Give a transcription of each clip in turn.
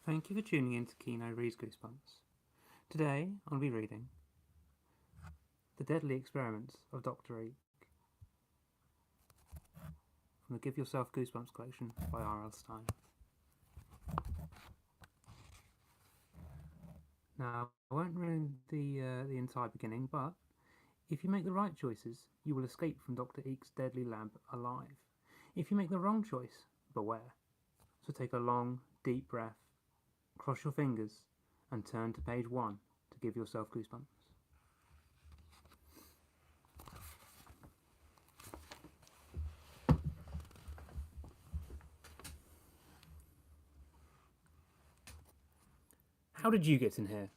Thank you for tuning in to Keanoreads Goosebumps. Today I'll be reading The Deadly Experiments of Dr. Eeek from the Give Yourself Goosebumps collection by R.L. Stein. Now, I won't ruin the entire beginning, but if you make the right choices, you will escape from Dr. Eek's deadly lab alive. If you make the wrong choice, beware. So take a long, deep breath, cross your fingers, and turn to page 1 to give yourself goosebumps. How did you get in here?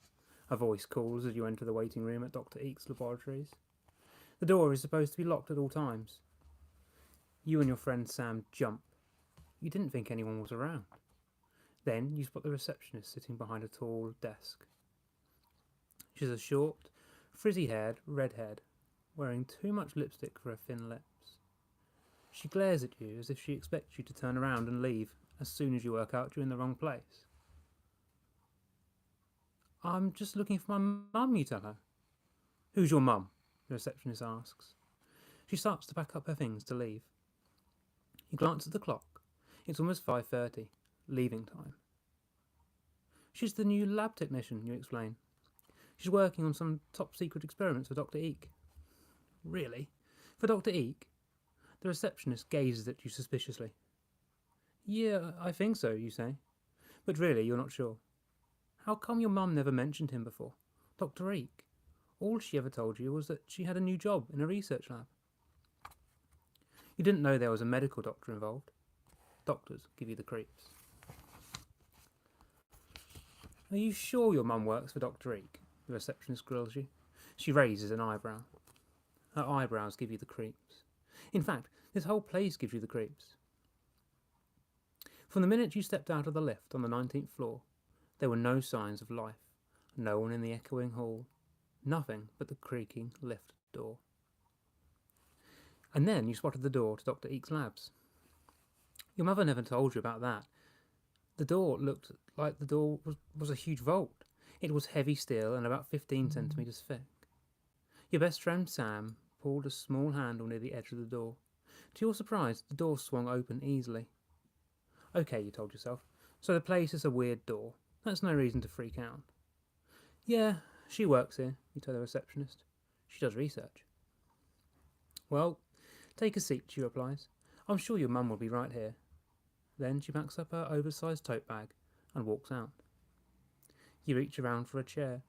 A voice calls as you enter the waiting room at Dr. Eek's laboratories. The door is supposed to be locked at all times. You and your friend Sam jump. You didn't think anyone was around. Then you spot the receptionist sitting behind a tall desk. She's a short, frizzy-haired redhead, wearing too much lipstick for her thin lips. She glares at you as if she expects you to turn around and leave as soon as you work out you're in the wrong place. I'm just looking for my mum, you tell her. Who's your mum? The receptionist asks. She starts to pack up her things to leave. You glance at the clock. It's almost 5:30, leaving time. She's the new lab technician, you explain. She's working on some top-secret experiments for Dr. Eeek. Really? For Dr. Eeek? The receptionist gazes at you suspiciously. Yeah, I think so, you say. But really, you're not sure. How come your mum never mentioned him before? Dr. Eeek. All she ever told you was that she had a new job in a research lab. You didn't know there was a medical doctor involved. Doctors give you the creeps. Are you sure your mum works for Dr. Eeek? The receptionist grills you. She raises an eyebrow. Her eyebrows give you the creeps. In fact, this whole place gives you the creeps. From the minute you stepped out of the lift on the 19th floor, there were no signs of life, no one in the echoing hall, nothing but the creaking lift door. And then you spotted the door to Dr. Eek's labs. Your mother never told you about that. The door looked like the door was a huge vault. It was heavy steel and about 15 centimetres thick. Your best friend Sam pulled a small handle near the edge of the door. To your surprise, the door swung open easily. Okay, you told yourself, so the place is a weird door. That's no reason to freak out. Yeah, she works here, you tell the receptionist. She does research. Well, take a seat, she replies. I'm sure your mum will be right here. Then she packs up her oversized tote bag and walks out. You reach around for a chair.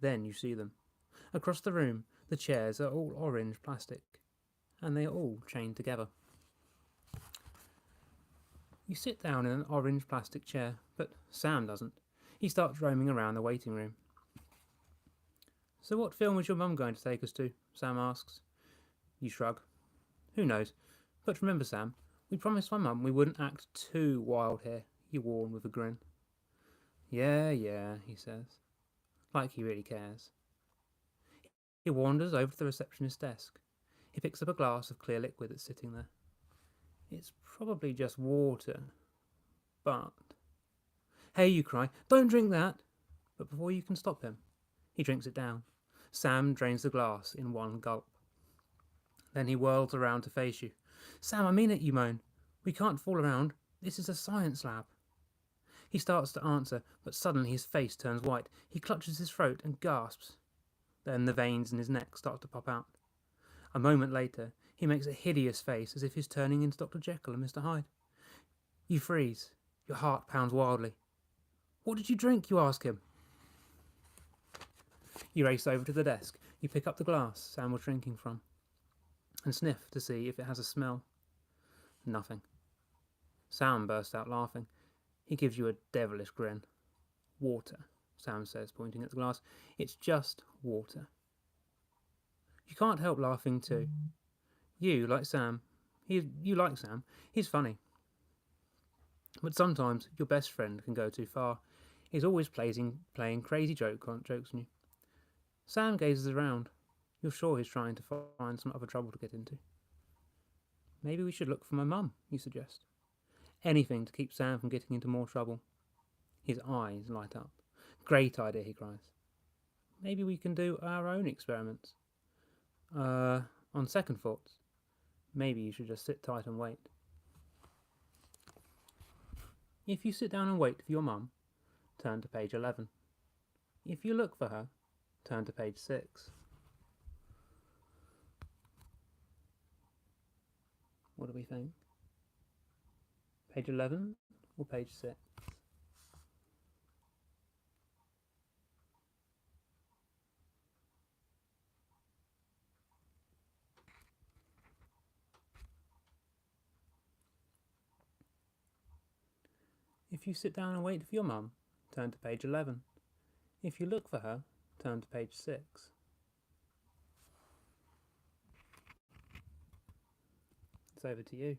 Then you see them. Across the room, the chairs are all orange plastic, and they are all chained together. You sit down in an orange plastic chair, but Sam doesn't. He starts roaming around the waiting room. So what film is your mum going to take us to? Sam asks. You shrug. Who knows? But remember, Sam, we promised my mum we wouldn't act too wild here, you warn with a grin. Yeah, he says, like he really cares. He wanders over to the receptionist's desk. He picks up a glass of clear liquid that's sitting there. It's probably just water, but... Hey, you cry, don't drink that! But before you can stop him, he drinks it down. Sam drains the glass in one gulp. Then he whirls around to face you. Sam, I mean it, you moan. We can't fool around. This is a science lab. He starts to answer, but suddenly his face turns white. He clutches his throat and gasps. Then the veins in his neck start to pop out. A moment later, he makes a hideous face as if he's turning into Dr. Jekyll and Mr. Hyde. You freeze. Your heart pounds wildly. What did you drink, you ask him? You race over to the desk. You pick up the glass Sam was drinking from and sniff to see if it has a smell. Nothing. Sam bursts out laughing. He gives you a devilish grin. Water, Sam says, pointing at the glass. It's just water. You can't help laughing too. You like Sam. You like Sam. He's funny. But sometimes your best friend can go too far. He's always playing crazy jokes on you. Sam gazes around. You're sure he's trying to find some other trouble to get into. Maybe we should look for my mum, you suggest. Anything to keep Sam from getting into more trouble. His eyes light up. Great idea, he cries. Maybe we can do our own experiments. On second thoughts, maybe you should just sit tight and wait. If you sit down and wait for your mum, turn to page 11. If you look for her, turn to page 6. What do we think? Page 11 or page 6? If you sit down and wait for your mum, turn to page 11. If you look for her, turn to page 6. It's over to you.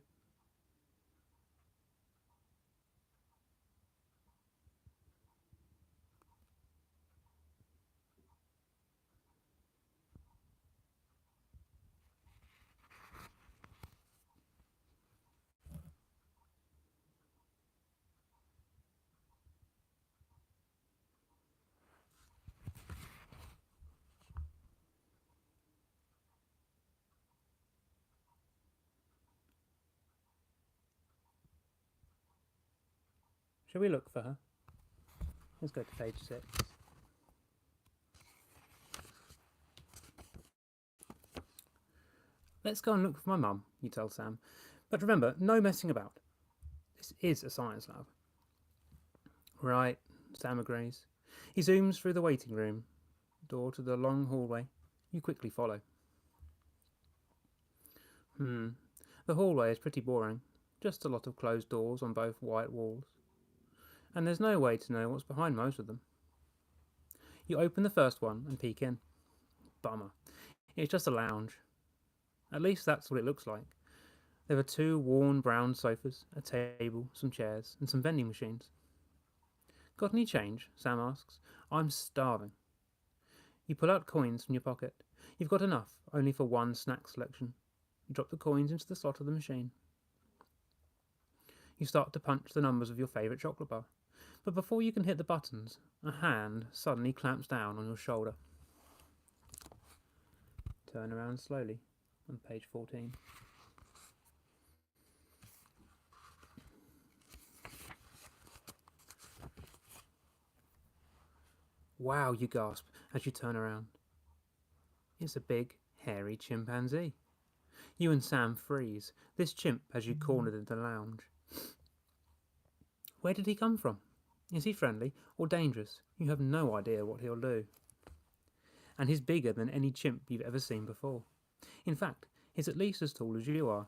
Shall we look for her? Let's go to page 6. Let's go and look for my mum, you tell Sam. But remember, no messing about. This is a science lab. Right, Sam agrees. He zooms through the waiting room, door to the long hallway. You quickly follow. The hallway is pretty boring. Just a lot of closed doors on both white walls. And there's no way to know what's behind most of them. You open the first one and peek in. Bummer. It's just a lounge. At least that's what it looks like. There are 2 worn brown sofas, a table, some chairs, and some vending machines. Got any change? Sam asks. I'm starving. You pull out coins from your pocket. You've got enough, only for 1 snack selection. You drop the coins into the slot of the machine. You start to punch the numbers of your favourite chocolate bar. But before you can hit the buttons, a hand suddenly clamps down on your shoulder. Turn around slowly on page 14. Wow, you gasp as you turn around. It's a big, hairy chimpanzee. You and Sam freeze. This chimp has you cornered in the lounge. Where did he come from? Is he friendly or dangerous? You have no idea what he'll do. And he's bigger than any chimp you've ever seen before. In fact, he's at least as tall as you are.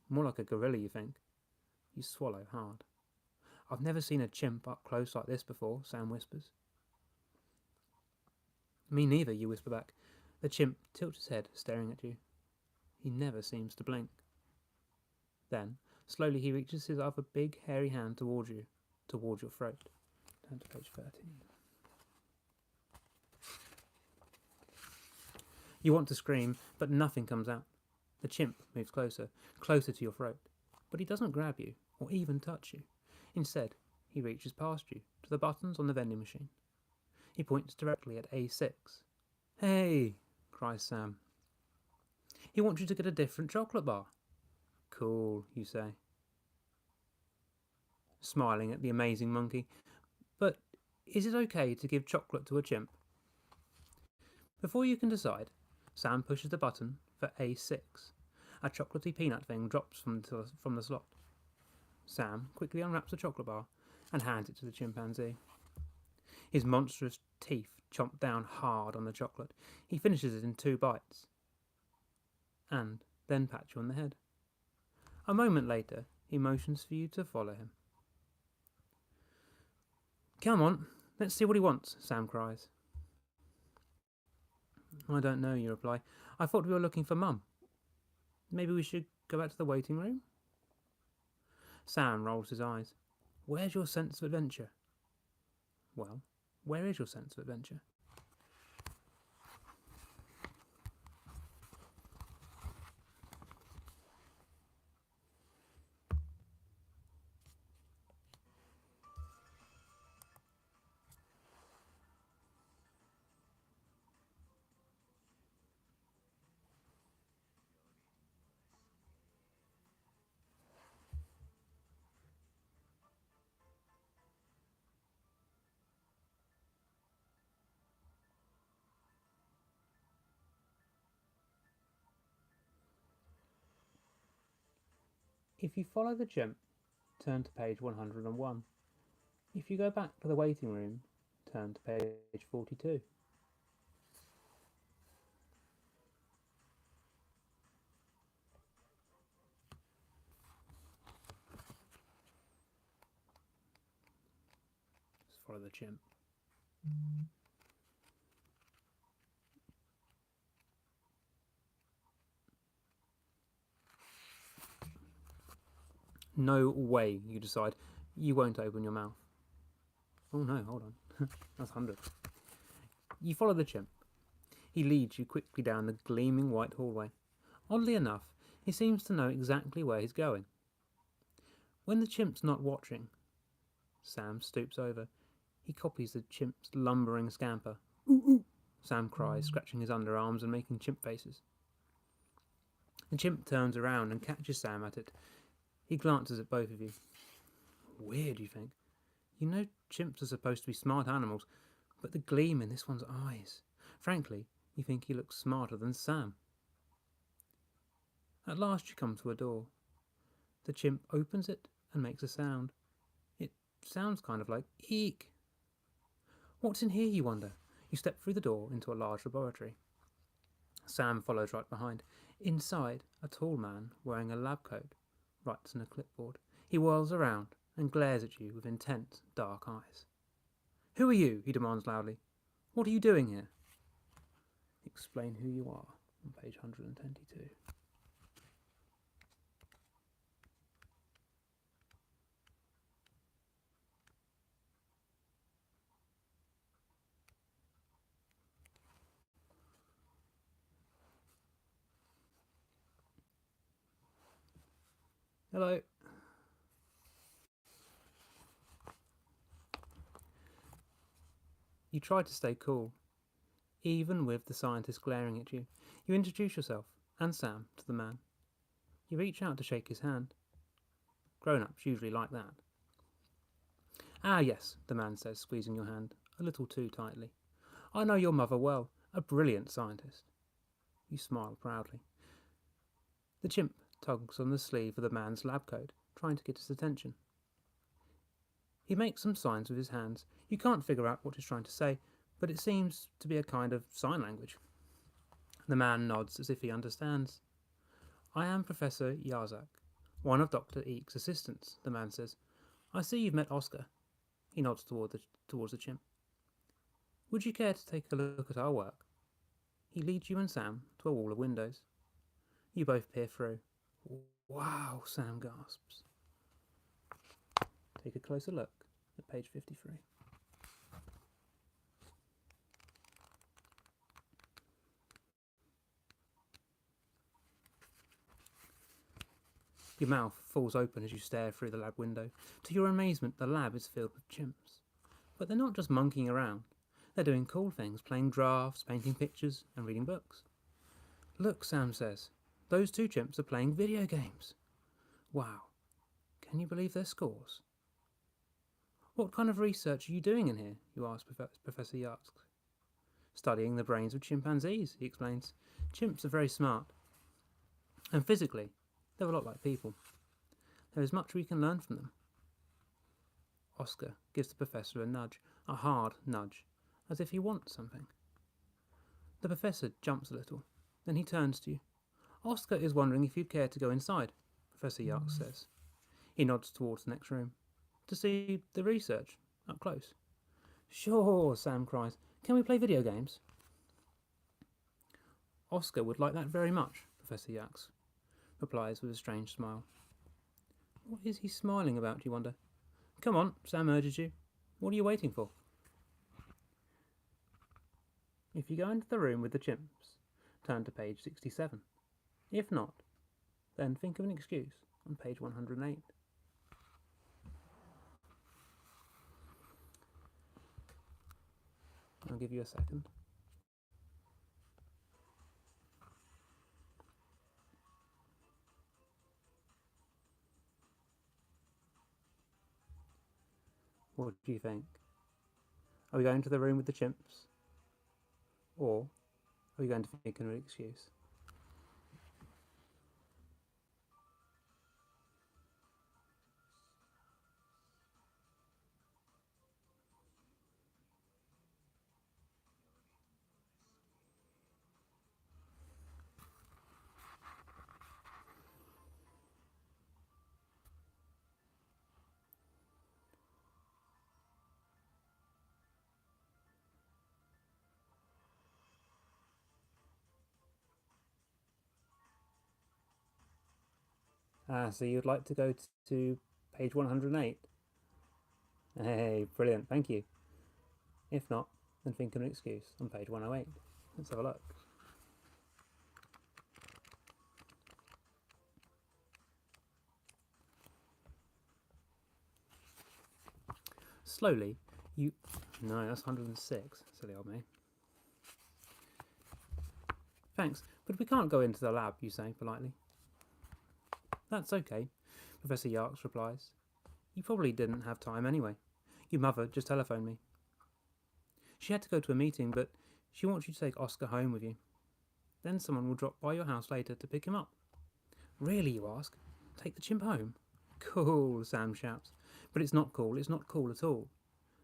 More like a gorilla, you think. You swallow hard. I've never seen a chimp up close like this before, Sam whispers. Me neither, you whisper back. The chimp tilts his head, staring at you. He never seems to blink. Then, slowly he reaches his other big, hairy hand towards you, towards your throat. Turn to page 13. You want to scream, but nothing comes out. The chimp moves closer, closer to your throat. But he doesn't grab you, or even touch you. Instead, he reaches past you, to the buttons on the vending machine. He points directly at A6. Hey, cries Sam. He wants you to get a different chocolate bar. Cool, you say, smiling at the amazing monkey. But is it okay to give chocolate to a chimp? Before you can decide, Sam pushes the button for A6. A chocolatey peanut thing drops from the slot. Sam quickly unwraps the chocolate bar and hands it to the chimpanzee. His monstrous teeth chomp down hard on the chocolate. He finishes it in 2 bites, and then pats you on the head. A moment later, he motions for you to follow him. Come on, let's see what he wants, Sam cries. I don't know, you reply. I thought we were looking for Mum. Maybe we should go back to the waiting room? Sam rolls his eyes. Where's your sense of adventure? Well, where is your sense of adventure? If you follow the chimp, turn to page 101. If you go back to the waiting room, turn to page 42. Just follow the chimp. No way, you decide. You won't open your mouth. Oh no, hold on. That's 100. You follow the chimp. He leads you quickly down the gleaming white hallway. Oddly enough, he seems to know exactly where he's going. When the chimp's not watching, Sam stoops over. He copies the chimp's lumbering scamper. Ooh, ooh, Sam cries, scratching his underarms and making chimp faces. The chimp turns around and catches Sam at it. He glances at both of you. Weird, you think. You know chimps are supposed to be smart animals, but the gleam in this one's eyes. Frankly, you think he looks smarter than Sam. At last you come to a door. The chimp opens it and makes a sound. It sounds kind of like Eeek. What's in here, you wonder? You step through the door into a large laboratory. Sam follows right behind. Inside, a tall man wearing a lab coat writes on a clipboard. He whirls around and glares at you with intense, dark eyes. Who are you? He demands loudly. What are you doing here? Explain who you are on page 122. Hello. You try to stay cool, even with the scientist glaring at you. You introduce yourself and Sam to the man. You reach out to shake his hand. Grown-ups usually like that. Ah, yes, the man says, squeezing your hand a little too tightly. I know your mother well, a brilliant scientist. You smile proudly. The chimp tugs on the sleeve of the man's lab coat, trying to get his attention. He makes some signs with his hands. You can't figure out what he's trying to say, but it seems to be a kind of sign language. The man nods as if he understands. I am Professor Yarzak, one of Dr. Eek's assistants, the man says. I see you've met Oscar. He nods towards the chimp. Would you care to take a look at our work? He leads you and Sam to a wall of windows. You both peer through. Wow, Sam gasps. Take a closer look at page 53. Your mouth falls open as you stare through the lab window. To your amazement, the lab is filled with chimps. But they're not just monkeying around. They're doing cool things, playing drafts, painting pictures, and reading books. Look, Sam says. Those two chimps are playing video games. Wow. Can you believe their scores? What kind of research are you doing in here? You ask Professor Yarsk. Studying the brains of chimpanzees, he explains. Chimps are very smart. And physically, they're a lot like people. There is much we can learn from them. Oscar gives the professor a nudge, a hard nudge, as if he wants something. The professor jumps a little. Then he turns to you. Oscar is wondering if you'd care to go inside, Professor Yark says. He nods towards the next room. To see the research up close. Sure, Sam cries. Can we play video games? Oscar would like that very much, Professor Yax replies with a strange smile. What is he smiling about, do you wonder? Come on, Sam urges you. What are you waiting for? If you go into the room with the chimps, turn to page 67. If not, then think of an excuse on page 108. I'll give you a second. What do you think? Are we going to the room with the chimps? Or are we going to think of an excuse? So you'd like to go to page 108? Hey, brilliant, thank you. If not, then think of an excuse on page 108. Let's have a look. Slowly, you... No, that's 106, silly old me. Thanks, but we can't go into the lab, you say politely. That's okay, Professor Yarks replies. You probably didn't have time anyway. Your mother just telephoned me. She had to go to a meeting, but she wants you to take Oscar home with you. Then someone will drop by your house later to pick him up. Really, you ask? Take the chimp home? Cool, Sam shouts. But it's not cool at all.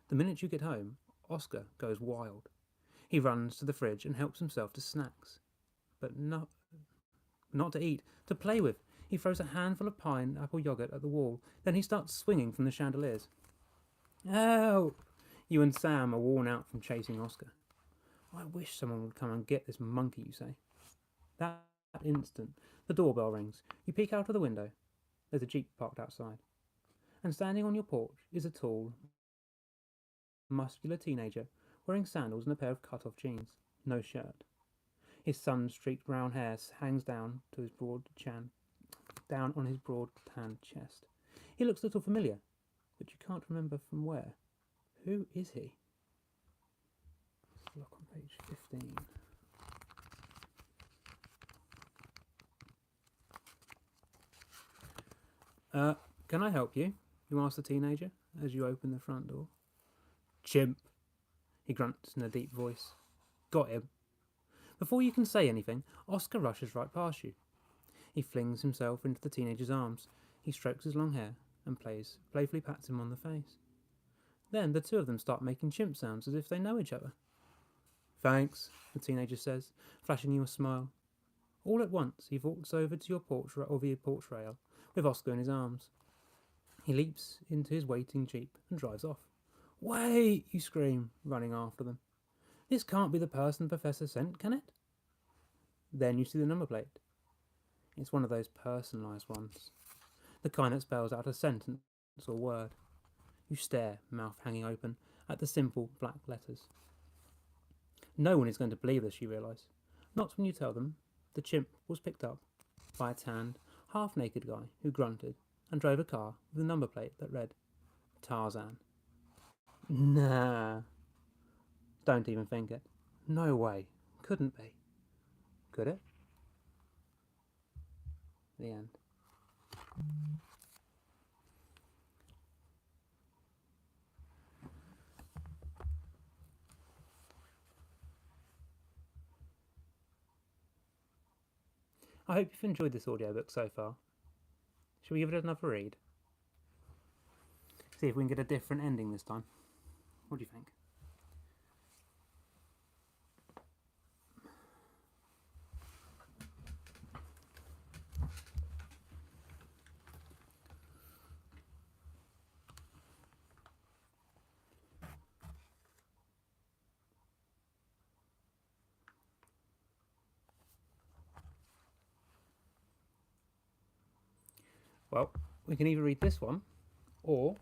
The minute you get home, Oscar goes wild. He runs to the fridge and helps himself to snacks. But not to eat, to play with. He throws a handful of pineapple yogurt at the wall, then he starts swinging from the chandeliers. Help! You and Sam are worn out from chasing Oscar. I wish someone would come and get this monkey, you say. That instant, the doorbell rings. You peek out of the window. There's a jeep parked outside. And standing on your porch is a tall, muscular teenager wearing sandals and a pair of cut-off jeans. No shirt. His sun-streaked brown hair hangs down on his broad tanned chest. He looks a little familiar, but you can't remember from where. Who is he? Let's look on page 15. Can I help you? You ask the teenager as you open the front door. Chimp, he grunts in a deep voice. Got him. Before you can say anything, Oscar rushes right past you. He flings himself into the teenager's arms. He strokes his long hair and playfully pats him on the face. Then the two of them start making chimp sounds as if they know each other. Thanks, the teenager says, flashing you a smile. All at once, he vaults over to your porch rail with Oscar in his arms. He leaps into his waiting jeep and drives off. Wait, you scream, running after them. This can't be the person the Professor sent, can it? Then you see the number plate. It's one of those personalised ones. The kind that spells out a sentence or word. You stare, mouth hanging open, at the simple black letters. No one is going to believe this, you realise. Not when you tell them the chimp was picked up by a tanned, half-naked guy who grunted and drove a car with a number plate that read Tarzan. Nah. Don't even think it. No way. Couldn't be. Could it? The end. I hope you've enjoyed this audiobook so far. Shall we give it another read? See if we can get a different ending this time. What do you think? Well, we can either read this one, or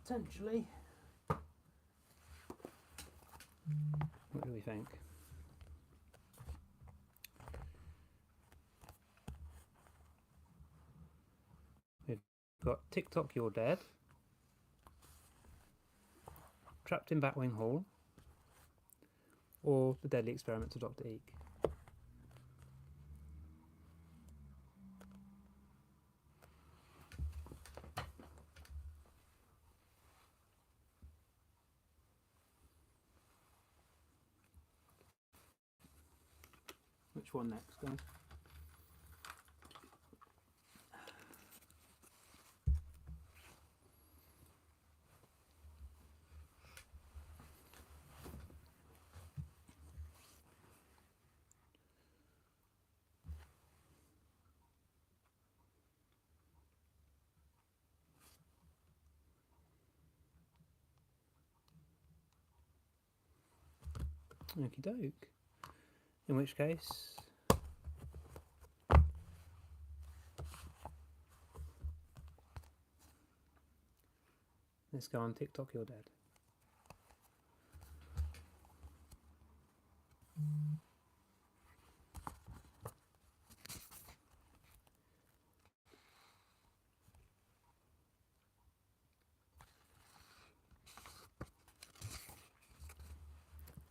potentially... What do we think? We've got TikTok, You're Dead, Trapped in Batwing Hall, or The Deadly Experiments of Dr. Eeek. Which one next, guys? Okie doke. In which case... Let's go on TikTok, you're dead.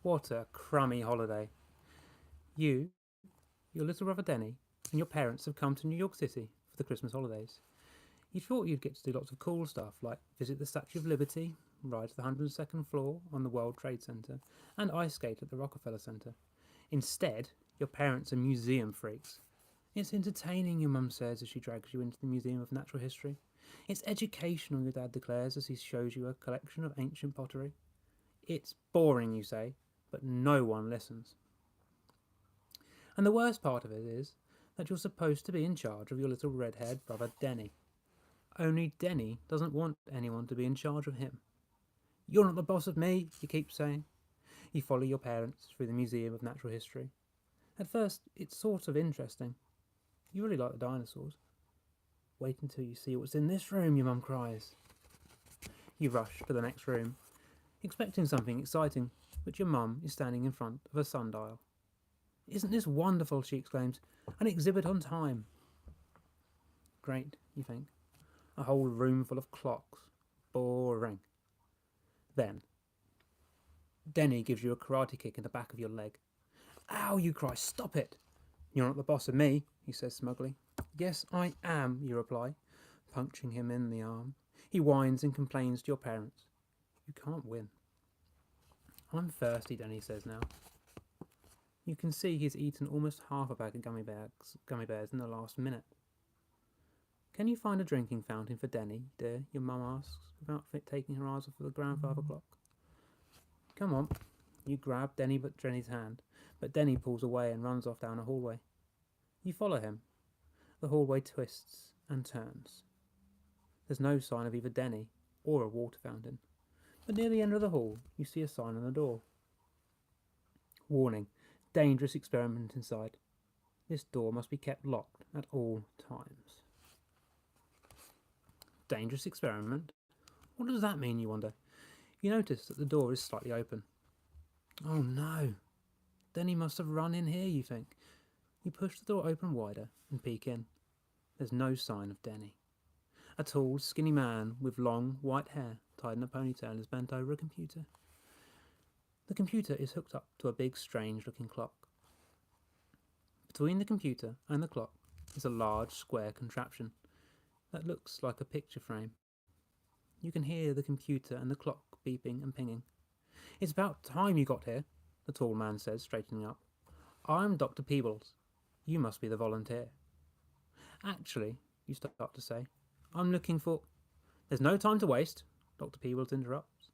What a crummy holiday. You, your little brother Denny, and your parents have come to New York City for the Christmas holidays. You thought you'd get to do lots of cool stuff like visit the Statue of Liberty, ride to the 102nd floor on the World Trade Center, and ice skate at the Rockefeller Center. Instead, your parents are museum freaks. It's entertaining, your mum says as she drags you into the Museum of Natural History. It's educational, your dad declares as he shows you a collection of ancient pottery. It's boring, you say, but no one listens. And the worst part of it is that you're supposed to be in charge of your little red-haired brother Denny. Only Denny doesn't want anyone to be in charge of him. You're not the boss of me, you keep saying. You follow your parents through the Museum of Natural History. At first, it's sort of interesting. You really like the dinosaurs. Wait until you see what's in this room, your mum cries. You rush to the next room, expecting something exciting, but your mum is standing in front of a sundial. Isn't this wonderful, she exclaims. An exhibit on time. Great, you think. A whole room full of clocks. Boring. Then, Denny gives you a karate kick in the back of your leg. Ow, you cry, stop it! You're not the boss of me, he says smugly. Yes, I am, you reply, punching him in the arm. He whines and complains to your parents. You can't win. I'm thirsty, Denny says now. You can see he's eaten almost half a bag of gummy bears in the last minute. Can you find a drinking fountain for Denny, dear? Your mum asks, without taking her eyes off of the grandfather clock. Come on. You grab Denny's hand, but Denny pulls away and runs off down a hallway. You follow him. The hallway twists and turns. There's no sign of either Denny or a water fountain, but near the end of the hall, you see a sign on the door. Warning, dangerous experiment inside. This door must be kept locked at all times. Dangerous experiment? What does that mean, you wonder? You notice that the door is slightly open. Oh no! Denny must have run in here, you think. You push the door open wider and peek in. There's no sign of Denny. A tall, skinny man with long, white hair tied in a ponytail is bent over a computer. The computer is hooked up to a big, strange-looking clock. Between the computer and the clock is a large, square contraption that looks like a picture frame. You can hear the computer and the clock beeping and pinging. It's about time you got here, the tall man says, straightening up. I'm Dr. Peebles. You must be the volunteer. Actually, you start to say, I'm looking for... There's no time to waste, Dr. Peebles interrupts.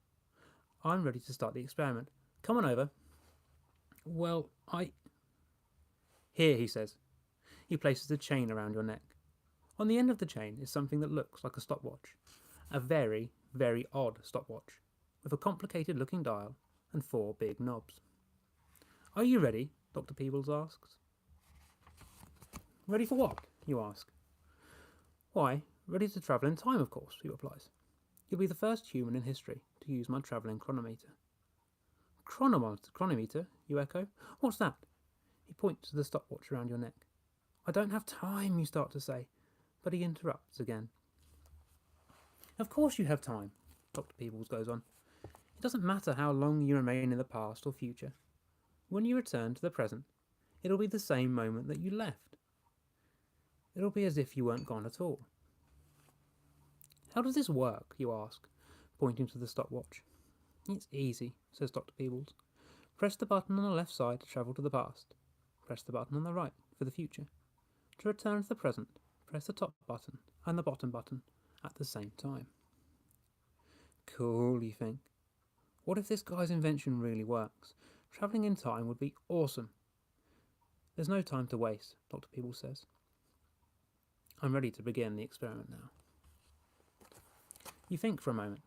I'm ready to start the experiment. Come on over. Well, Here, he says. He places a chain around your neck. On the end of the chain is something that looks like a stopwatch. A very, very odd stopwatch, with a complicated-looking dial and 4 big knobs. Are you ready? Dr. Peebles asks. Ready for what? You ask. Why, ready to travel in time, of course, he replies. You'll be the first human in history to use my travelling chronometer. Chronometer, you echo. What's that? He points to the stopwatch around your neck. I don't have time, you start to say, but he interrupts again. Of course you have time, Dr. Peebles goes on. It doesn't matter how long you remain in the past or future. When you return to the present, it'll be the same moment that you left. It'll be as if you weren't gone at all. How does this work, you ask, pointing to the stopwatch. It's easy, says Dr. Peebles. Press the button on the left side to travel to the past. Press the button on the right for the future. To return to the present, press the top button and the bottom button at the same time. Cool, you think. What if this guy's invention really works? Travelling in time would be awesome. There's no time to waste, Dr. Peebles says. I'm ready to begin the experiment now. You think for a moment.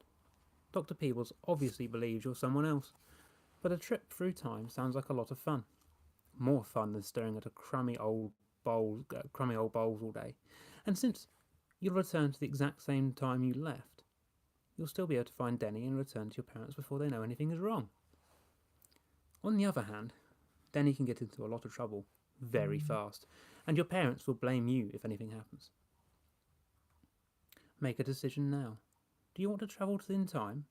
Dr. Peebles obviously believes you're someone else, but a trip through time sounds like a lot of fun. More fun than staring at a crummy old bowls all day. And since you'll return to the exact same time you left, you'll still be able to find Denny and return to your parents before they know anything is wrong. On the other hand, Denny can get into a lot of trouble very fast, and your parents will blame you if anything happens. Make a decision now. Do you want to travel in time,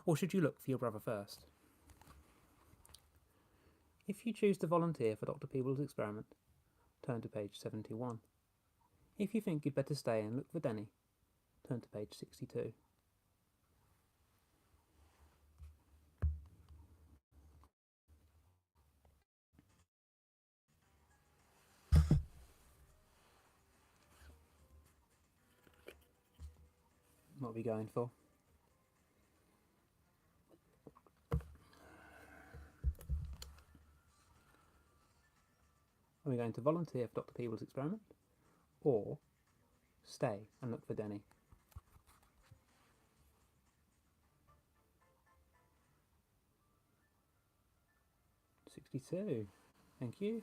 or should you look for your brother first? If you choose to volunteer for Dr. Peebles' experiment, turn to page 71. If you think you'd better stay and look for Denny, turn to page 62. What are we going for? Are we going to volunteer for Dr. Peebles' experiment, or stay and look for Denny? $62. Thank you.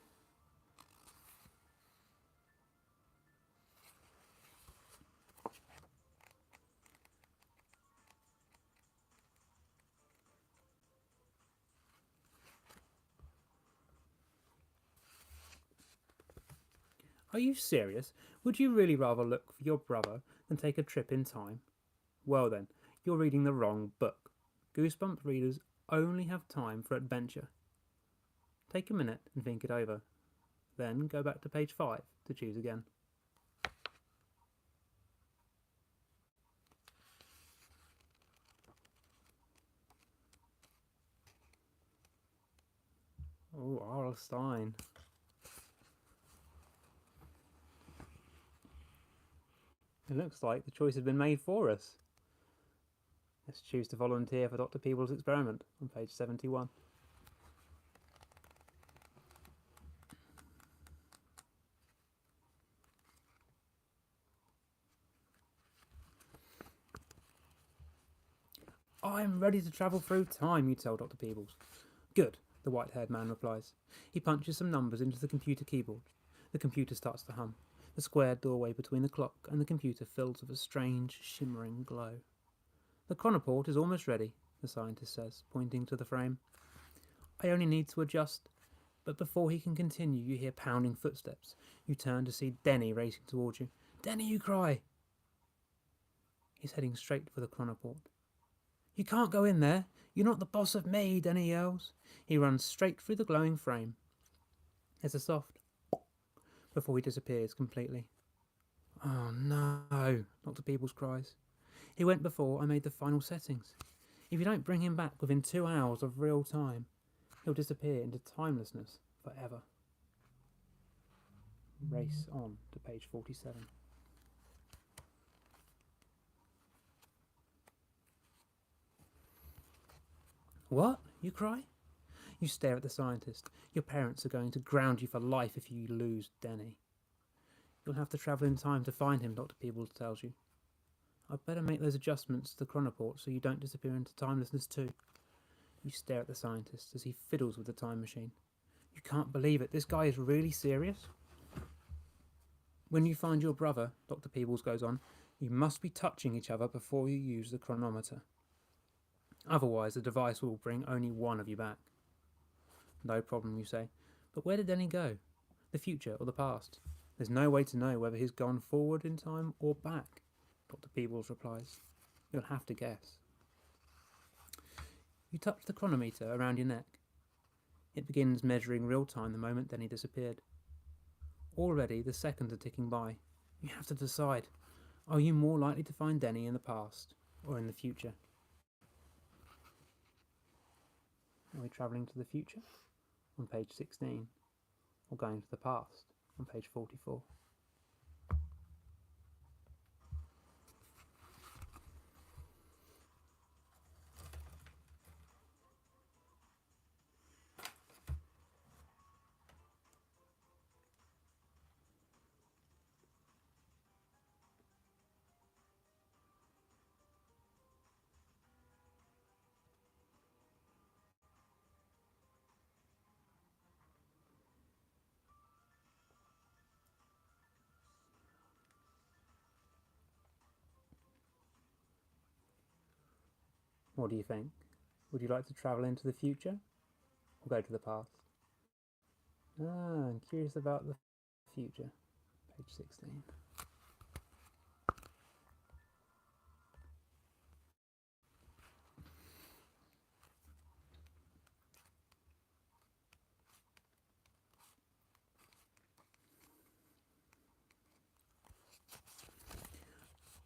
Are you serious? Would you really rather look for your brother than take a trip in time? Well then, you're reading the wrong book. Goosebump readers only have time for adventure. Take a minute and think it over. Then go back to page 5 to choose again. Oh, R.L. Stein. It looks like the choice has been made for us. Let's choose to volunteer for Dr. Peebles' experiment on page 71. I'm ready to travel through time, you tell Dr. Peebles. Good, the white-haired man replies. He punches some numbers into the computer keyboard. The computer starts to hum. The square doorway between the clock and the computer fills with a strange, shimmering glow. The chronoport is almost ready, the scientist says, pointing to the frame. I only need to adjust. But before he can continue, you hear pounding footsteps. You turn to see Denny racing towards you. Denny, you cry. He's heading straight for the chronoport. You can't go in there. You're not the boss of me, Denny yells. He runs straight through the glowing frame. There's a soft before he disappears completely. Oh no, Dr. Peebles cries. He went before I made the final settings. If you don't bring him back within 2 hours of real time, he'll disappear into timelessness forever. Race on to page 47. What? You cry? You stare at the scientist. Your parents are going to ground you for life if you lose Denny. You'll have to travel in time to find him, Dr. Peebles tells you. I'd better make those adjustments to the chronoport so you don't disappear into timelessness too. You stare at the scientist as he fiddles with the time machine. You can't believe it. This guy is really serious? When you find your brother, Dr. Peebles goes on, you must be touching each other before you use the chronometer. Otherwise, the device will bring only one of you back. No problem, you say. But where did Denny go? The future or the past? There's no way to know whether he's gone forward in time or back, Dr. Peebles replies. You'll have to guess. You touch the chronometer around your neck. It begins measuring real time the moment Denny disappeared. Already the seconds are ticking by. You have to decide. Are you more likely to find Denny in the past or in the future? Are we travelling to the future on page 16 or going to the past on page 44? What do you think? Would you like to travel into the future or go to the past? Ah, I'm curious about the future. Page 16.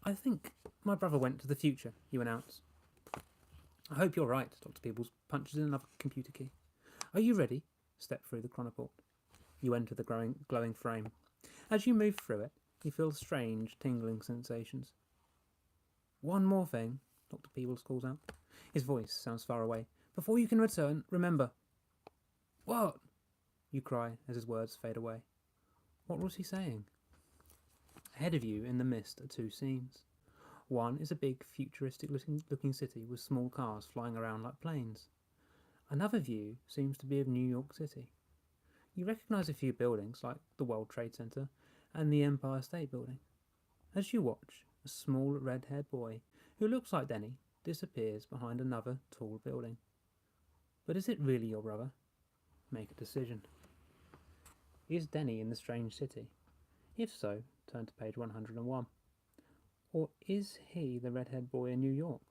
I think my brother went to the future, you announce. I hope you're right, Dr. Peebles punches in another computer key. Are you ready? Step through the chronoport. You enter the glowing frame. As you move through it, you feel strange, tingling sensations. One more thing, Dr. Peebles calls out. His voice sounds far away. Before you can return, remember. What? You cry as his words fade away. What was he saying? Ahead of you, in the mist, are two scenes. One is a big, futuristic-looking city with small cars flying around like planes. Another view seems to be of New York City. You recognise a few buildings, like the World Trade Center and the Empire State Building. As you watch, a small red-haired boy, who looks like Denny, disappears behind another tall building. But is it really your brother? Make a decision. Is Denny in the strange city? If so, turn to page 101. Or is he the red-haired boy in New York?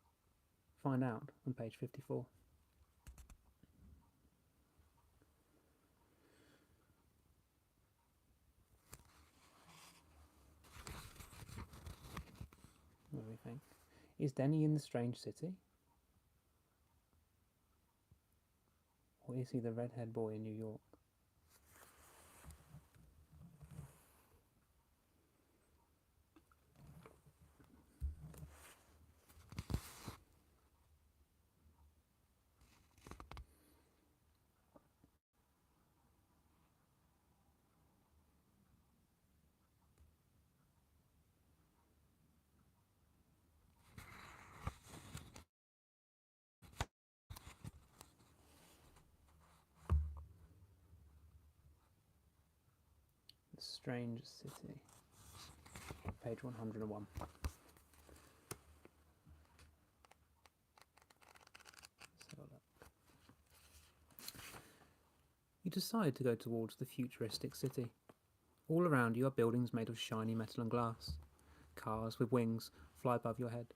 Find out on page 54. What do we think? Is Denny in the strange city? Or is he the red-haired boy in New York? The strange city. Page 101. Let's have a look. You decide to go towards the futuristic city. All around you are buildings made of shiny metal and glass. Cars with wings fly above your head.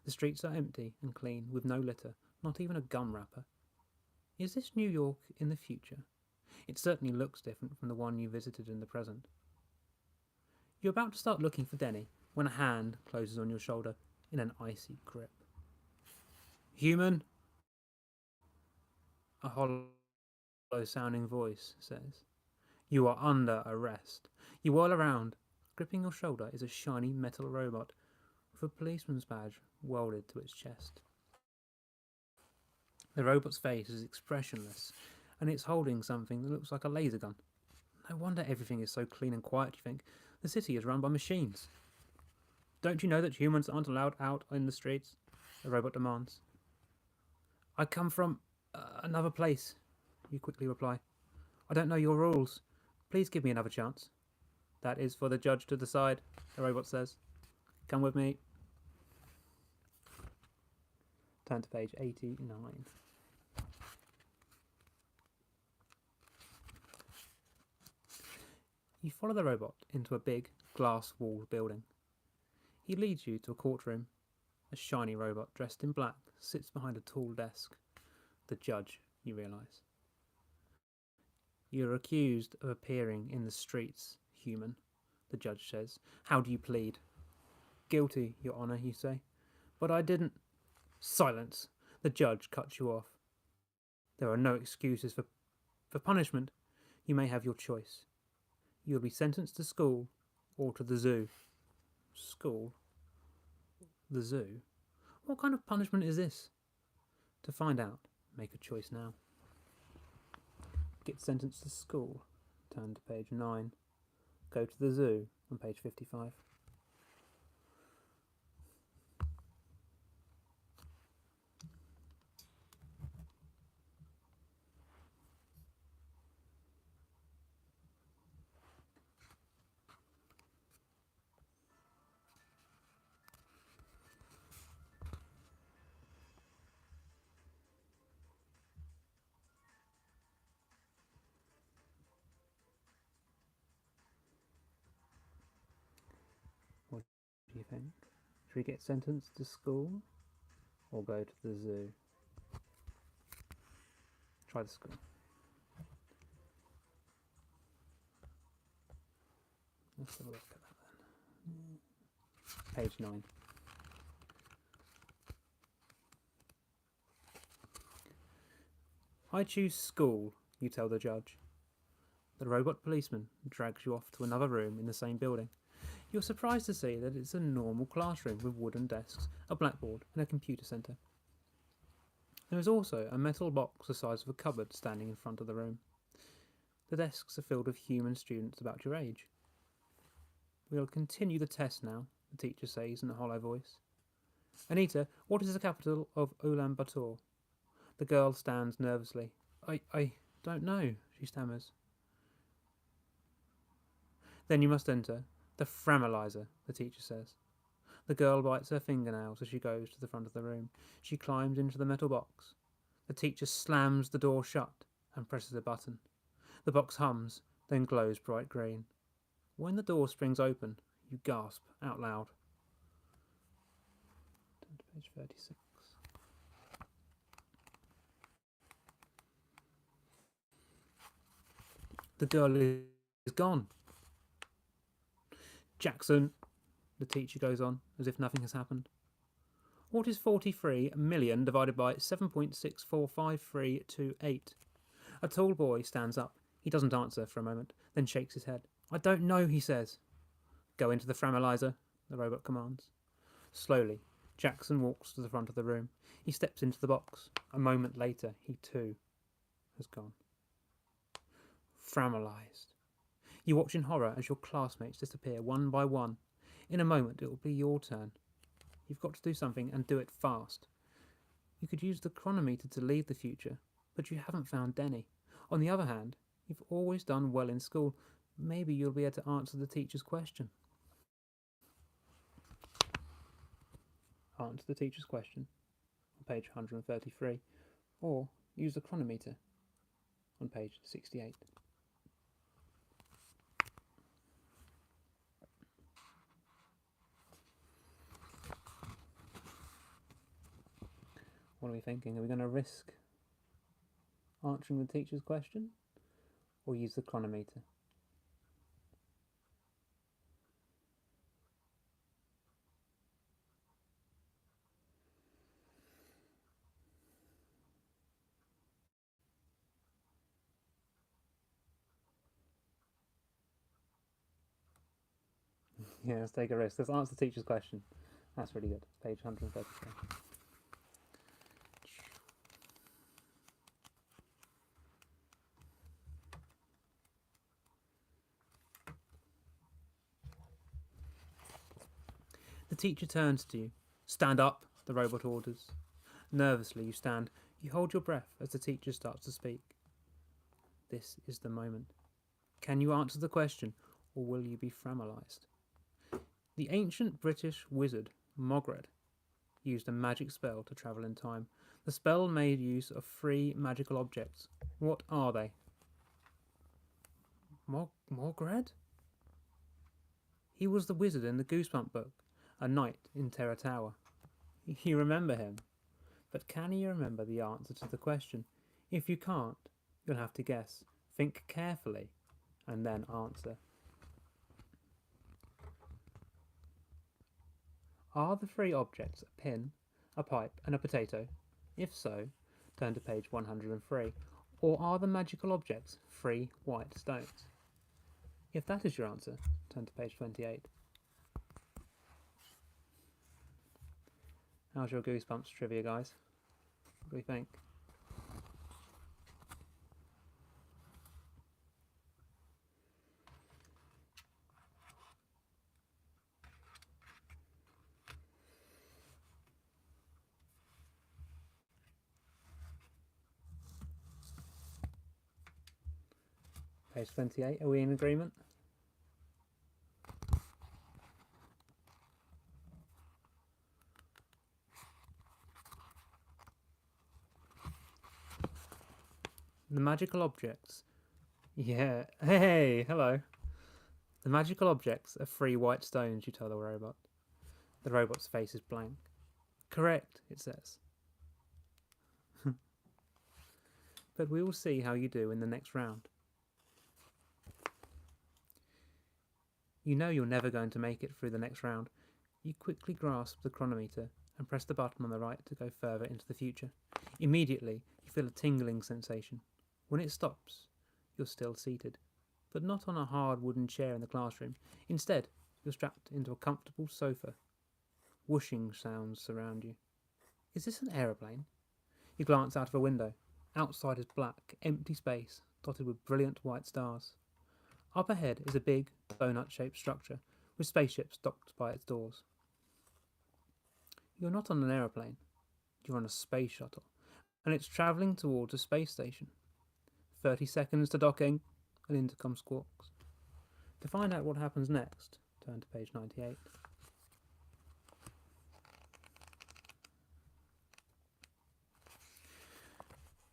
The streets are empty and clean, with no litter, not even a gum wrapper. Is this New York in the future? It certainly looks different from the one you visited in the present. You're about to start looking for Denny when a hand closes on your shoulder in an icy grip. Human? A hollow-sounding voice says. You are under arrest. You whirl around. Gripping your shoulder is a shiny metal robot with a policeman's badge welded to its chest. The robot's face is expressionless, and it's holding something that looks like a laser gun. No wonder everything is so clean and quiet, you think. The city is run by machines. Don't you know that humans aren't allowed out in the streets? The robot demands. I come from another place, you quickly reply. I don't know your rules. Please give me another chance. That is for the judge to decide, the robot says. Come with me. Turn to page 89. You follow the robot into a big, glass-walled building. He leads you to a courtroom. A shiny robot dressed in black sits behind a tall desk. The judge, you realise. You're accused of appearing in the streets, human, the judge says. How do you plead? Guilty, Your Honour, you say. But I didn't. Silence! The judge cuts you off. There are no excuses for punishment. You may have your choice. You'll be sentenced to school or to the zoo. School? The zoo? What kind of punishment is this? To find out, make a choice now. Get sentenced to school. Turn to page 9. Go to the zoo on page 55. do you think? Should we get sentenced to school or go to the zoo? Try the school. Let's have a look at that then. Page 9. I choose school, you tell the judge. The robot policeman drags you off to another room in the same building. You're surprised to see that it's a normal classroom with wooden desks, a blackboard and a computer centre. There is also a metal box the size of a cupboard standing in front of the room. The desks are filled with human students about your age. We'll continue the test now, the teacher says in a hollow voice. Anita, what is the capital of Ulaanbaatar? The girl stands nervously. I don't know, she stammers. Then you must enter the Framalizer, the teacher says. The girl bites her fingernails as she goes to the front of the room. She climbs into the metal box. The teacher slams the door shut and presses a button. The box hums, then glows bright green. When the door springs open, you gasp out loud. Turn to page 36. The girl is gone. Jackson, the teacher goes on, as if nothing has happened. What is 43 million divided by 7.645328? A tall boy stands up. He doesn't answer for a moment, then shakes his head. I don't know, he says. Go into the Framalizer, the robot commands. Slowly, Jackson walks to the front of the room. He steps into the box. A moment later, he too has gone. Framalized. You watch in horror as your classmates disappear one by one. In a moment, it will be your turn. You've got to do something and do it fast. You could use the chronometer to leave the future, but you haven't found Denny. On the other hand, you've always done well in school. Maybe you'll be able to answer the teacher's question. Answer the teacher's question on page 133, or use the chronometer on page 68. What are we thinking? Are we going to risk answering the teacher's question or use the chronometer? Yeah, let's take a risk. Let's answer the teacher's question. That's really good. Page 133. The teacher turns to you. Stand up, the robot orders. Nervously, you stand. You hold your breath as the teacher starts to speak. This is the moment. Can you answer the question, or will you be framalized? The ancient British wizard, Mogred, used a magic spell to travel in time. The spell made use of 3 magical objects. What are they? Mogred? He was the wizard in the Goosebump book, a knight in Terror Tower. You remember him, but can you remember the answer to the question? If you can't, you'll have to guess. Think carefully, and then answer. Are the 3 objects a pin, a pipe, and a potato? If so, turn to page 103. Or are the magical objects 3 white stones? If that is your answer, turn to page 28. How's your Goosebumps trivia, guys? What do we think? Page 28, are we in agreement? The magical objects. Yeah, hey, hello. The magical objects are 3 white stones, you tell the robot. The robot's face is blank. Correct, it says. But we will see how you do in the next round. You know you're never going to make it through the next round. You quickly grasp the chronometer and press the button on the right to go further into the future. Immediately, you feel a tingling sensation. When it stops, you're still seated, but not on a hard wooden chair in the classroom. Instead, you're strapped into a comfortable sofa. Whooshing sounds surround you. Is this an aeroplane? You glance out of a window. Outside is black, empty space, dotted with brilliant white stars. Up ahead is a big, donut-shaped structure, with spaceships docked by its doors. You're not on an aeroplane. You're on a space shuttle, and it's travelling towards a space station. 30 seconds to docking, an intercom squawks. To find out what happens next, turn to page 98.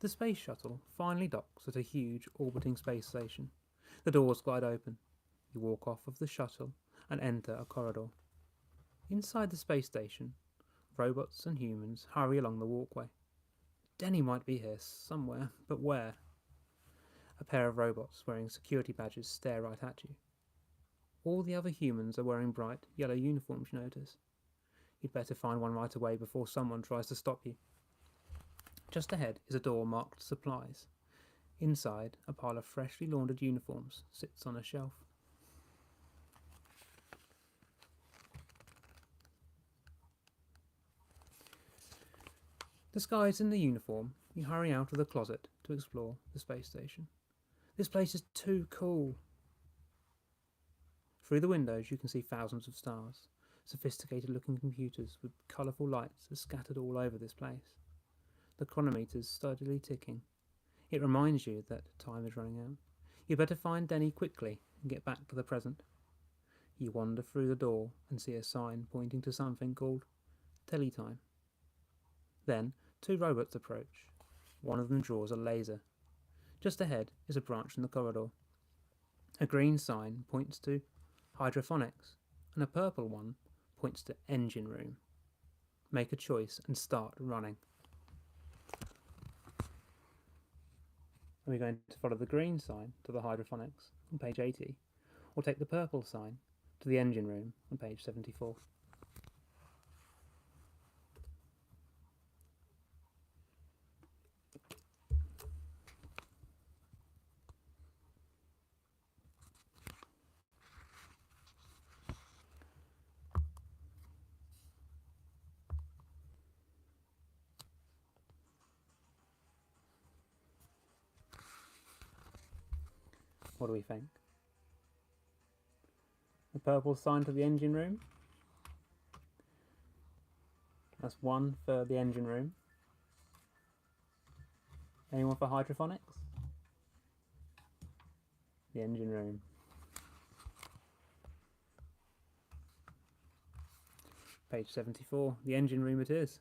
The space shuttle finally docks at a huge orbiting space station. The doors glide open. You walk off of the shuttle and enter a corridor. Inside the space station, robots and humans hurry along the walkway. Denny might be here somewhere, but where? A pair of robots wearing security badges stare right at you. All the other humans are wearing bright yellow uniforms, you notice. You'd better find one right away before someone tries to stop you. Just ahead is a door marked Supplies. Inside, a pile of freshly laundered uniforms sits on a shelf. Disguised in the uniform, you hurry out of the closet to explore the space station. This place is too cool. Through the windows you can see thousands of stars. Sophisticated-looking computers with colourful lights are scattered all over this place. The chronometer's steadily ticking. It reminds you that time is running out. You better find Denny quickly and get back to the present. You wander through the door and see a sign pointing to something called Teletime. Then 2 robots approach. One of them draws a laser. Just ahead is a branch in the corridor. A green sign points to hydrophonics, and a purple one points to engine room. Make a choice and start running. Are we going to follow the green sign to the hydrophonics on page 80, or take the purple sign to the engine room on page 74? What do we think? The purple sign to the engine room. That's 1 for the engine room. Anyone for hydrophonics? The engine room. Page 74, the engine room it is.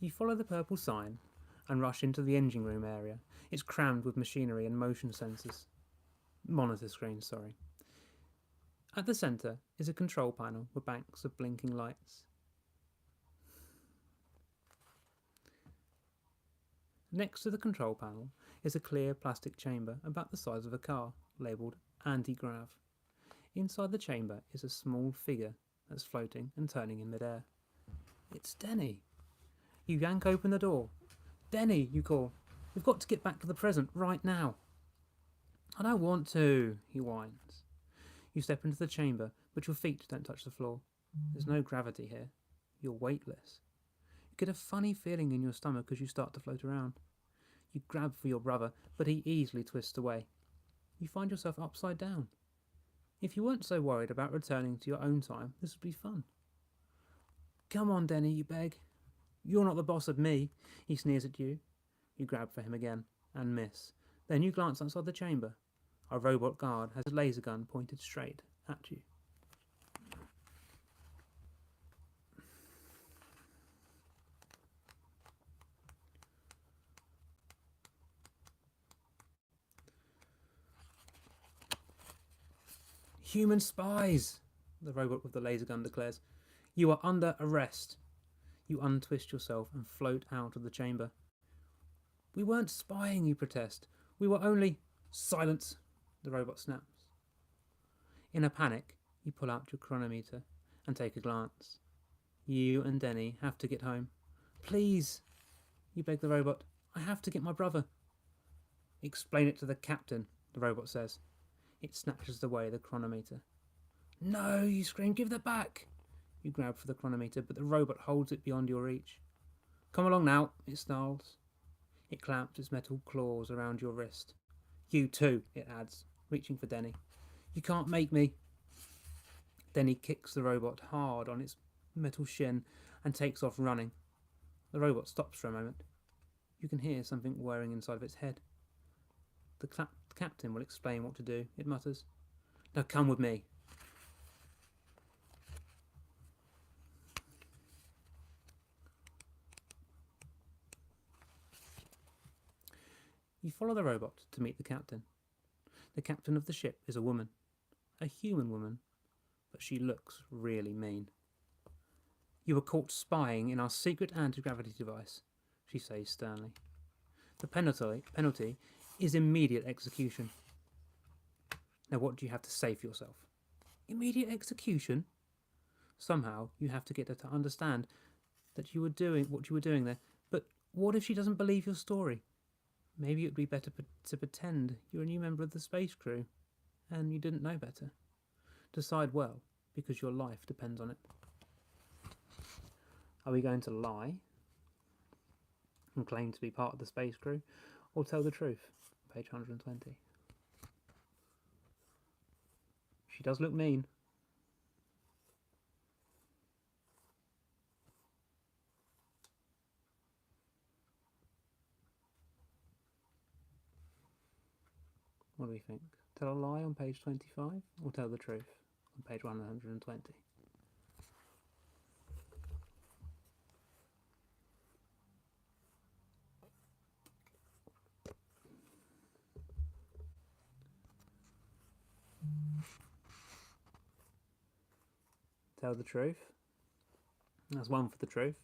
You follow the purple sign and rush into the engine room area. It's crammed with machinery and motion sensors. Monitor screens, sorry. At the centre is a control panel with banks of blinking lights. Next to the control panel is a clear plastic chamber about the size of a car, labelled anti-grav. Inside the chamber is a small figure that's floating and turning in midair. It's Denny. You yank open the door. Denny, you call. We've got to get back to the present right now. I don't want to, he whines. You step into the chamber, but your feet don't touch the floor. There's no gravity here. You're weightless. You get a funny feeling in your stomach as you start to float around. You grab for your brother, but he easily twists away. You find yourself upside down. If you weren't so worried about returning to your own time, this would be fun. Come on, Denny, you beg. You're not the boss of me, he sneers at you. You grab for him again, and miss. Then you glance outside the chamber. A robot guard has a laser gun pointed straight at you. Human spies, the robot with the laser gun declares. You are under arrest. You untwist yourself and float out of the chamber. We weren't spying, you protest. We were only... Silence, the robot snaps. In a panic, you pull out your chronometer and take a glance. You and Denny have to get home. Please, you beg the robot. I have to get my brother. Explain it to the captain, the robot says. It snatches away the chronometer. No, you scream, give that back. You grab for the chronometer, but the robot holds it beyond your reach. Come along now, it snarls. It clamps its metal claws around your wrist. You too, it adds, reaching for Denny. You can't make me. Denny kicks the robot hard on its metal shin and takes off running. The robot stops for a moment. You can hear something whirring inside of its head. The captain will explain what to do, it mutters. Now come with me. You follow the robot to meet the captain. The captain of the ship is a woman. A human woman, but she looks really mean. You were caught spying in our secret anti-gravity device, she says sternly. The penalty is immediate execution. Now what do you have to say for yourself? Immediate execution? Somehow you have to get her to understand that you were doing what you were doing there. But what if she doesn't believe your story? Maybe it would be better to pretend you're a new member of the space crew and you didn't know better. Decide well, because your life depends on it. Are we going to lie and claim to be part of the space crew, or tell the truth? Page 120. She does look mean. What do we think? Tell a lie on page 25, or tell the truth on page 120? Tell the truth. That's one for the truth.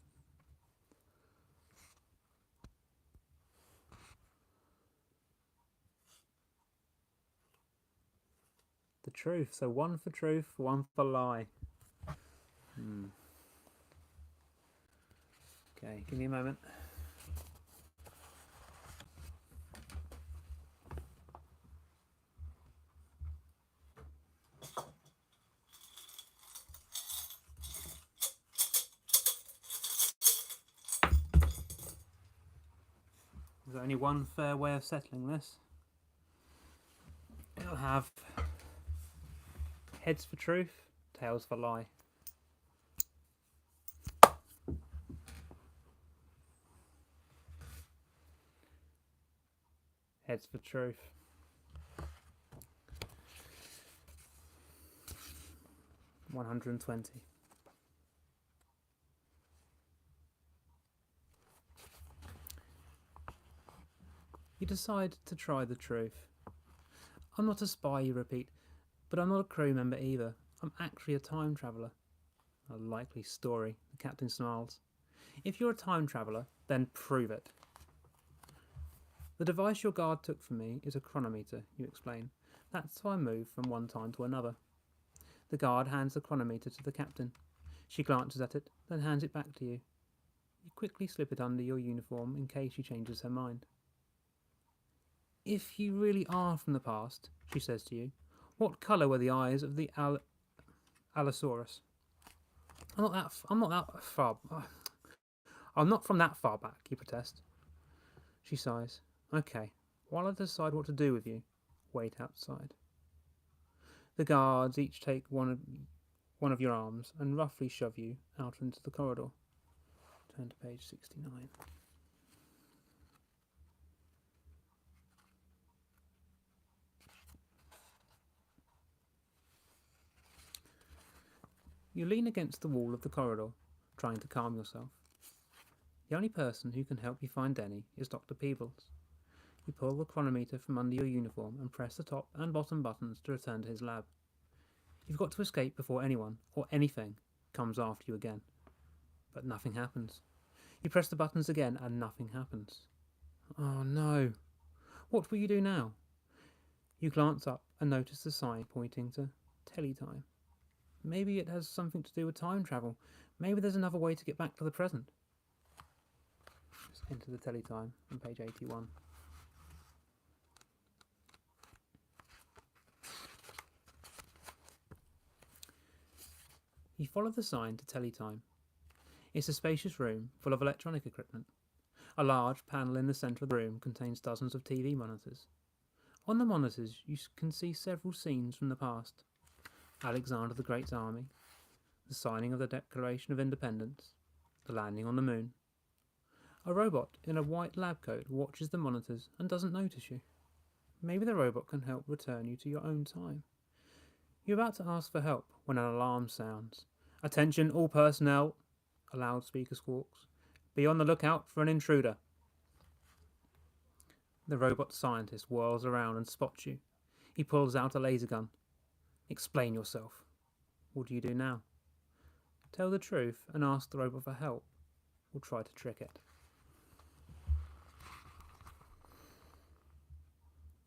The truth. So one for truth, one for lie. Okay, give me a moment. There's only one fair way of settling this. It'll have heads for truth, tails for lie. Heads for truth. $120. You decide to try the truth. I'm not a spy, you repeat, but I'm not a crew member either. I'm actually a time traveller. A likely story, the captain snarls. If you're a time traveller, then prove it. The device your guard took from me is a chronometer, you explain. That's how I move from one time to another. The guard hands the chronometer to the captain. She glances at it, then hands it back to you. You quickly slip it under your uniform in case she changes her mind. If you really are from the past, she says to you, what colour were the eyes of the Allosaurus? I'm not from that far back, you protest. She sighs. Okay, while I decide what to do with you, wait outside. The guards each take one of your arms and roughly shove you out into the corridor. Turn to page 69. You lean against the wall of the corridor, trying to calm yourself. The only person who can help you find Denny is Dr. Peebles. You pull the chronometer from under your uniform and press the top and bottom buttons to return to his lab. You've got to escape before anyone, or anything, comes after you again. But nothing happens. You press the buttons again and nothing happens. Oh no. What will you do now? You glance up and notice the sign pointing to Teletime. Maybe it has something to do with time travel. Maybe there's another way to get back to the present. Just enter the Teletime on page 81. You follow the sign to Teletime. It's a spacious room full of electronic equipment. A large panel in the centre of the room contains dozens of TV monitors. On the monitors you can see several scenes from the past. Alexander the Great's army, the signing of the Declaration of Independence, the landing on the moon. A robot in a white lab coat watches the monitors and doesn't notice you. Maybe the robot can help return you to your own time. You're about to ask for help when an alarm sounds. Attention all personnel, a loudspeaker squawks. Be on the lookout for an intruder. The robot scientist whirls around and spots you. He pulls out a laser gun. Explain yourself. What do you do now? Tell the truth and ask the robot for help, or try to trick it.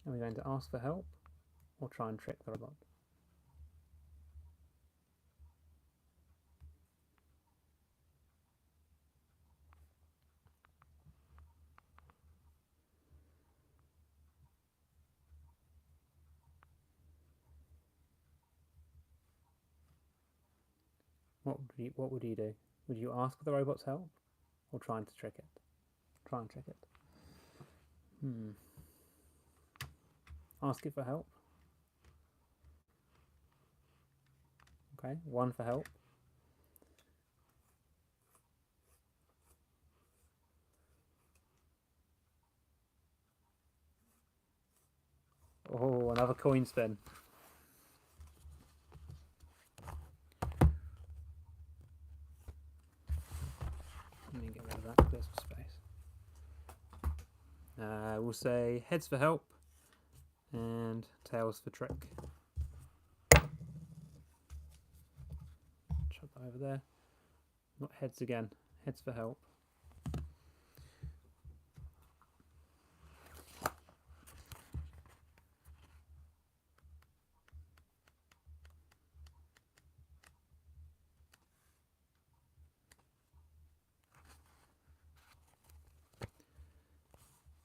Are we going to ask for help, or try and trick the robot? What would you do? Would you ask for the robot's help, or try and trick it? Try and trick it. Ask it for help. Okay, 1 for help. Oh, another coin spin. Let me get rid of that, clear some space. We'll say heads for help and tails for trick. Chuck that over there. Not heads again, heads for help.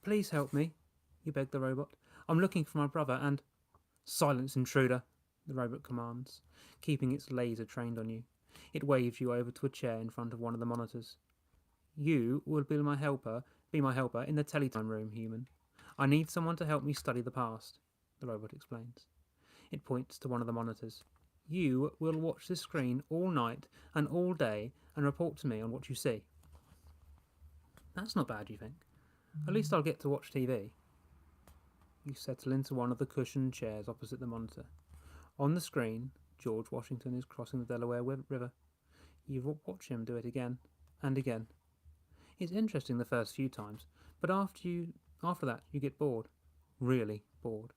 Please help me, you beg the robot. I'm looking for my brother and... Silence, intruder, the robot commands, keeping its laser trained on you. It waves you over to a chair in front of one of the monitors. You will be my helper in the Teletime room, human. I need someone to help me study the past, the robot explains. It points to one of the monitors. You will watch this screen all night and all day and report to me on what you see. That's not bad, you think. At least I'll get to watch TV. You settle into one of the cushioned chairs opposite the monitor. On the screen, George Washington is crossing the Delaware River. You watch him do it again and again. It's interesting the first few times, but after that you get bored. Really bored.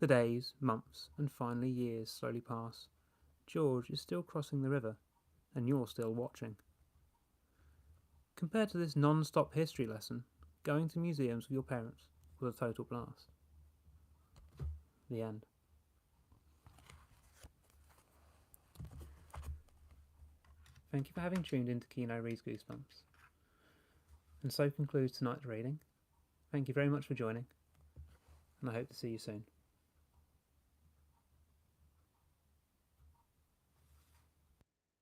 The days, months, and finally years slowly pass. George is still crossing the river, and you're still watching. Compared to this non-stop history lesson, going to museums with your parents was a total blast. The end. Thank you for having tuned into Keanoreads Goosebumps. And so concludes tonight's reading. Thank you very much for joining, and I hope to see you soon.